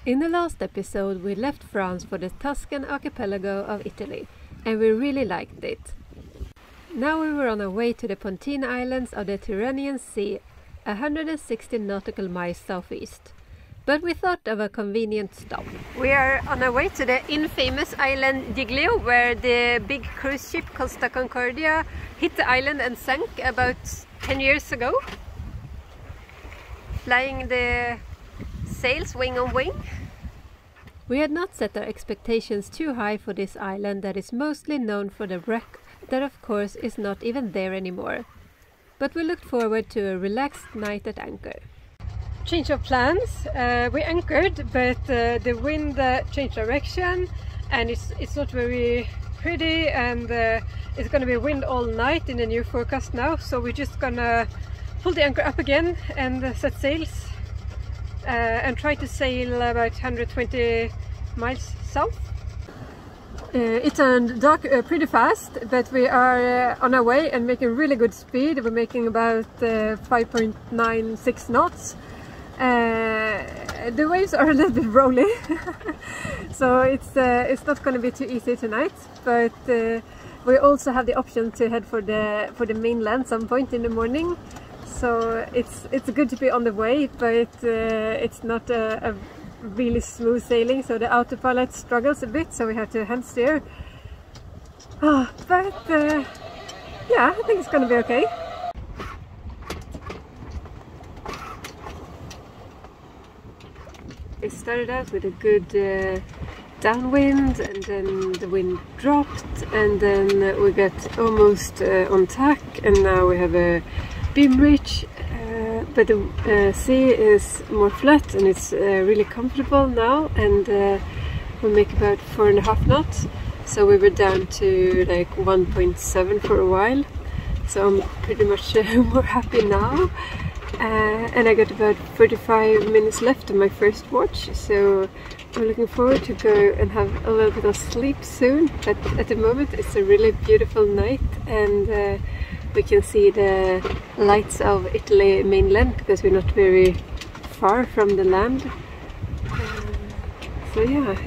In the last episode we left France for the Tuscan archipelago of Italy, and we really liked it. Now we were on our way to the Pontine Islands of the Tyrrhenian Sea, 160 nautical miles southeast. But we thought of a convenient stop. We are on our way to the infamous island Giglio, where the big cruise ship Costa Concordia hit the island and sank about 10 years ago. Flying the sails wing on wing. We had not set our expectations too high for this island that is mostly known for the wreck that of course is not even there anymore. But we looked forward to a relaxed night at anchor. Change of plans. We anchored, but the wind changed direction, and it's not very pretty, and it's going to be wind all night in the new forecast now, so we're just gonna pull the anchor up again and set sails and try to sail about 120 miles south. It turned dark pretty fast, but we are on our way and making really good speed. We're making about 5.96 knots. The waves are a little bit rolly, so it's not going to be too easy tonight. But we also have the option to head for the mainland some point in the morning. So it's good to be on the way, but it's not a really smooth sailing. So the autopilot struggles a bit, so we have to hand steer. Yeah, I think it's going to be okay. It started out with a good downwind, and then the wind dropped, and then we got almost on tack, and now we have a beam reach, but the sea is more flat and it's really comfortable now, and we make about 4.5 knots, so we were down to like 1.7 for a while, so I'm pretty much more happy now. And I got about 35 minutes left of my first watch, so I'm looking forward to go and have a little bit of sleep soon. But at the moment it's a really beautiful night, and we can see the lights of Italy mainland because we're not very far from the land. So yeah,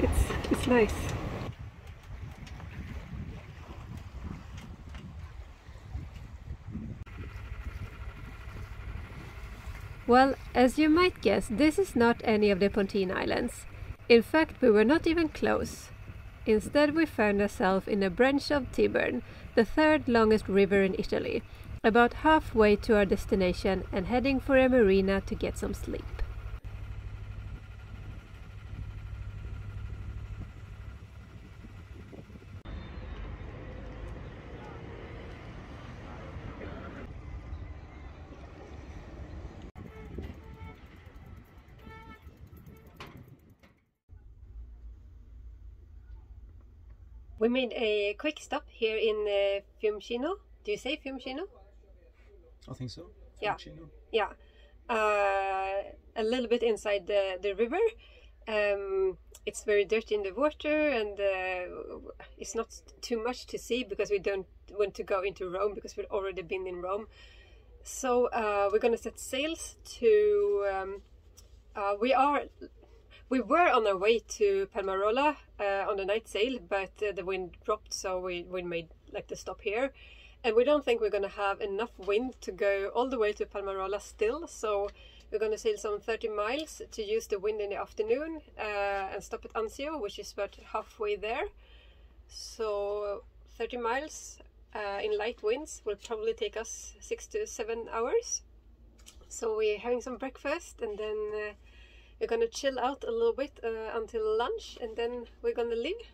it's nice. Well, as you might guess, this is not any of the Pontine Islands. In fact, we were not even close. Instead, we found ourselves in a branch of Tiburn, the third longest river in Italy, about halfway to our destination and heading for a marina to get some sleep. We made a quick stop here in Fiumcino. Do you say Fiumcino? I think so. Yeah. Fiumcino. Yeah. A little bit inside the river. It's very dirty in the water, and it's not too much to see because we don't want to go into Rome because we've already been in Rome. So we're going to set sails to... We were on our way to Palmarola on the night sail, but the wind dropped, so we made like the stop here. And we don't think we're going to have enough wind to go all the way to Palmarola still, so we're going to sail some 30 miles to use the wind in the afternoon and stop at Anzio, which is about halfway there. So 30 miles in light winds will probably take us 6 to 7 hours. So we're having some breakfast, and then we're gonna chill out a little bit until lunch, and then we're gonna leave.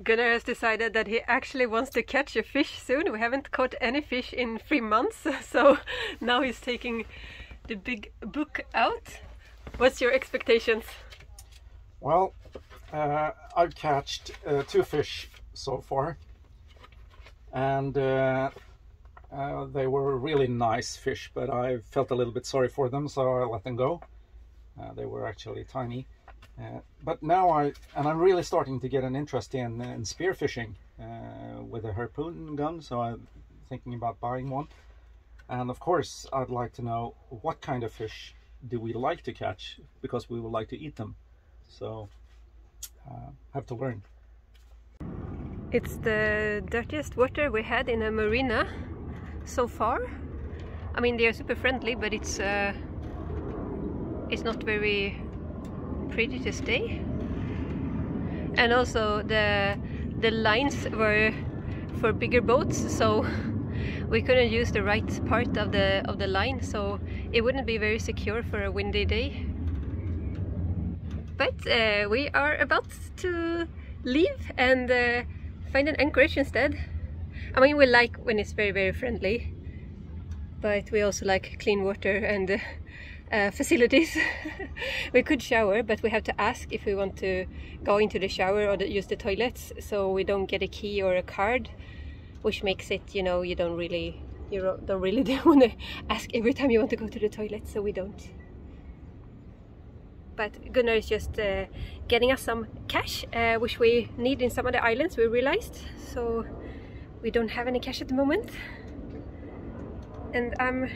Gunnar has decided that he actually wants to catch a fish soon. We haven't caught any fish in 3 months, so now he's taking the big book out. What's your expectations? Well, I've catched 2 fish so far, and they were really nice fish, but I felt a little bit sorry for them, so I let them go. They were actually tiny. But now I'm really starting to get an interest in spearfishing with a harpoon gun, so I'm thinking about buying one. And of course, I'd like to know what kind of fish do we like to catch, because we would like to eat them. So have to learn. It's the dirtiest water we had in a marina so far. I mean, they are super friendly, but it's not very pretty to stay. And also the lines were for bigger boats, so we couldn't use the right part of the line, so it wouldn't be very secure for a windy day. But we are about to leave and find an anchorage instead. I mean, we like when it's very, very friendly, but we also like clean water and facilities. We could shower, but we have to ask if we want to go into the shower or use the toilets, so we don't get a key or a card, which makes it, you know, you don't really want to ask every time you want to go to the toilet, so we don't. But Gunnar is just getting us some cash, which we need in some of the islands, we realized. So we don't have any cash at the moment. And I'm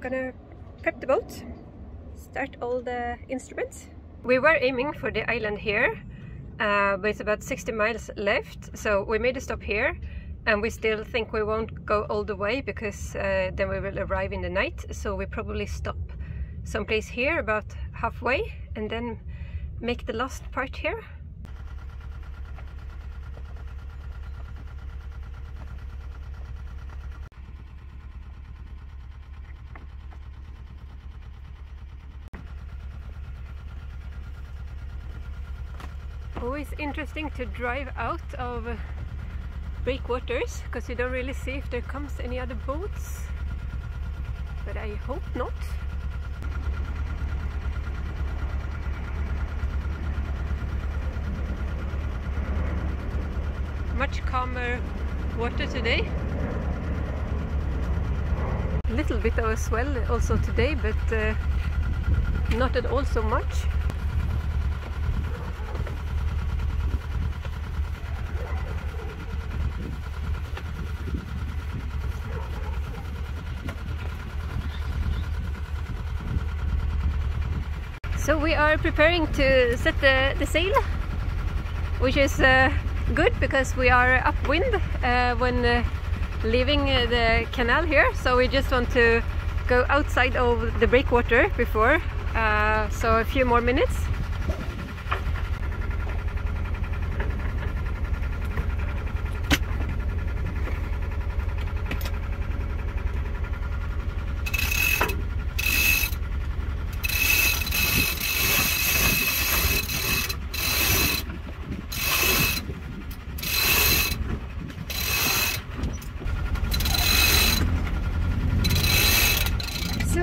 gonna prep the boat, start all the instruments. We were aiming for the island here, but it's about 60 miles left. So we made a stop here, and we still think we won't go all the way, because then we will arrive in the night. So we probably stop someplace here about halfway and then make the last part here. Always interesting to drive out of breakwaters, because you don't really see if there comes any other boats, but I hope not. Much calmer water today. A little bit of a swell also today, but not at all so much. So we are preparing to set the sail, which is good because we are upwind when leaving the canal here. So we just want to go outside of the breakwater before, so a few more minutes.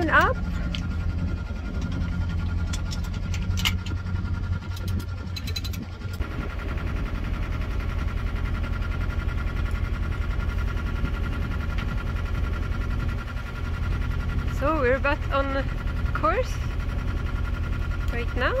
Up. So we're about on course right now.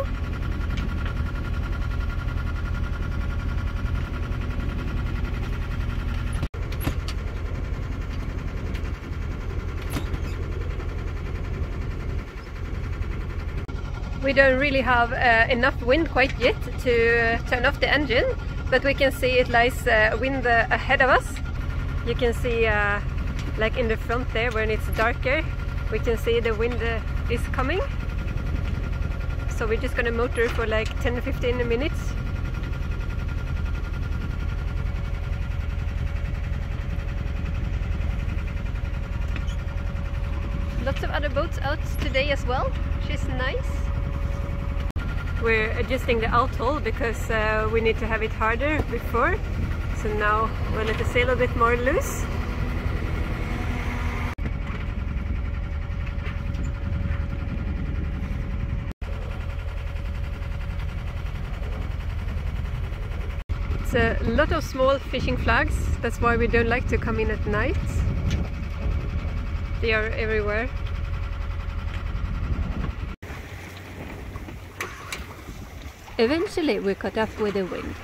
We don't really have enough wind quite yet to turn off the engine, but we can see it lies wind ahead of us. You can see like in the front there, when it's darker, we can see the wind is coming. So we're just gonna motor for like 10-15 minutes. Lots of other boats out today as well, which is nice. We're adjusting the outhole because we need to have it harder before. So now we'll let the sail a bit more loose. It's a lot of small fishing flags, that's why we don't like to come in at night. They are everywhere. Eventually we caught up with the wind.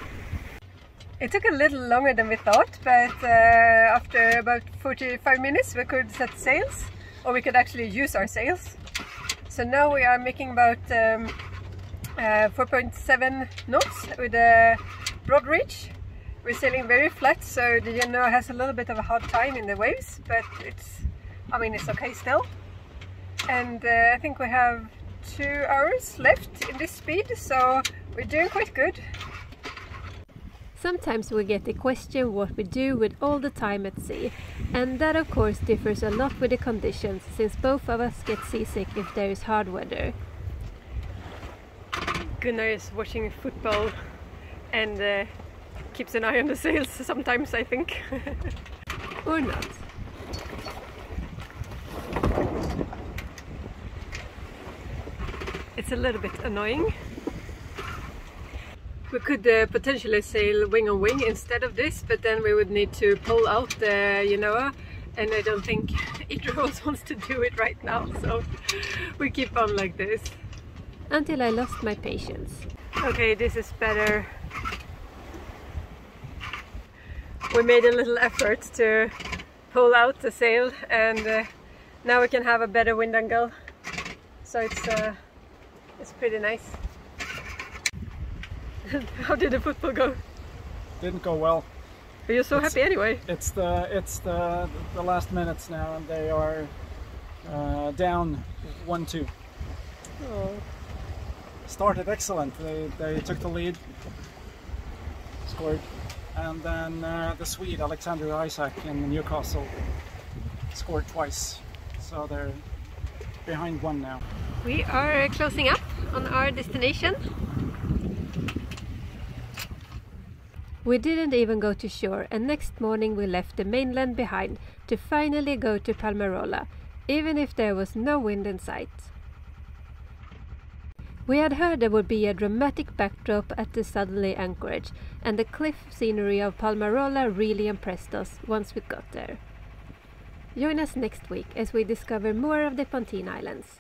It took a little longer than we thought, but after about 45 minutes we could set sails, or we could actually use our sails. So now we are making about 4.7 knots with a broad reach. We're sailing very flat, so the Genoa has a little bit of a hard time in the waves, but it's okay still. And I think we have 2 hours left in this speed, so we're doing quite good. Sometimes we get the question what we do with all the time at sea, and that of course differs a lot with the conditions, since both of us get seasick if there is hard weather. Gunnar is watching football and keeps an eye on the sails sometimes, I think. Or not. It's a little bit annoying. We could potentially sail wing on wing instead of this, but then we would need to pull out the Genoa, and I don't think either of us wants to do it right now, so we keep on like this. Until I lost my patience. Okay, this is better. We made a little effort to pull out the sail, and now we can have a better wind angle, so it's pretty nice. How did the football go? Didn't go well. But you're so happy anyway. It's the last minutes now, and they are down 1-2. Oh. Started excellent. They took the lead, scored, and then the Swede Alexander Isak in Newcastle scored twice. So they're behind 1 now. We are closing up on our destination. We didn't even go to shore, and next morning we left the mainland behind to finally go to Palmarola, even if there was no wind in sight. We had heard there would be a dramatic backdrop at the southerly anchorage, and the cliff scenery of Palmarola really impressed us once we got there. Join us next week as we discover more of the Pontine Islands.